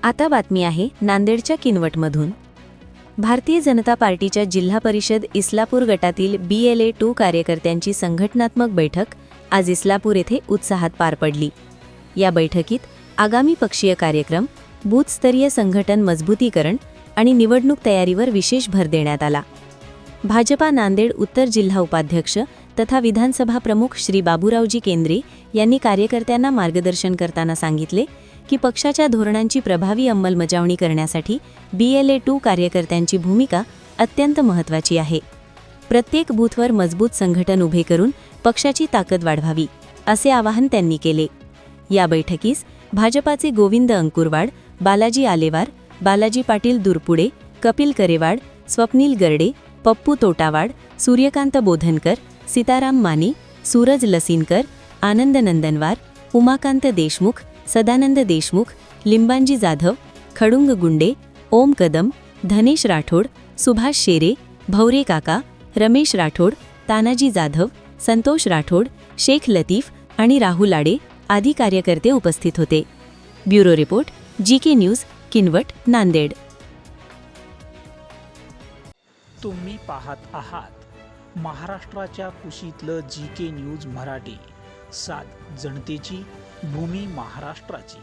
आता बातमी आहे नांदेडच्या किनवटमधून। भारतीय जनता पार्टीच्या जिल्हा परिषद इस्लापूर गटातील BLA 2 कार्यकर्त्यांची संघटनात्मक बैठक आज इस्लापूर येथे उत्साहात पार पडली। या बैठकीत आगामी पक्षीय कार्यक्रम, बूथस्तरीय संघटन मजबूतीकरण आणि निवडणूक तयारीवर विशेष भर देण्यात आला। भाजपा नांदेड उत्तर जिल्हा उपाध्यक्ष तथा विधानसभा प्रमुख श्री बाबूरावजी केंद्रे यांनी कार्यकर्त्यांना मार्गदर्शन करताना सांगितले की पक्षाच्या धोरणांची प्रभावी अंमलबजावणी करण्यासाठी BLA 2 कार्यकर्त्यांची भूमिका अत्यंत महत्त्वाची आहे। प्रत्येक बूथवर मजबूत संघटन उभे करून पक्षाची ताकद वाढवावी, असे आवाहन त्यांनी केले। या बैठकीस भाजपाचे गोविंद अंकुरवाड, बालाजी आलेवार, बालाजी पाटील दुरपुडे, कपिल करेवाड, स्वप्नील गर्डे, पप्पू तोटावाड, सूर्यकांत बोधनकर, सीताराम माने, सूरज लसीनकर, आनंद नंदनवार, उमाकांत देशमुख, सदानंद देशमुख, लिंबांजी जाधव, खडुंग गुंडे, ओम कदम, धनेश राठोड, सुभाष शेरे, भौरे काका, रमेश राठोड, तानाजी जाधव, संतोष राठोड, शेख लतीफ आणि राहुल आडे आदी कार्यकर्ते उपस्थित होते। Bureau report, GK news, Kinwat, Nanded. तुम्ही पाहत आहात महाराष्ट्राच्या कुशीतलं GK न्यूज मराठी, सात जनतेची, भूमी महाराष्ट्राची।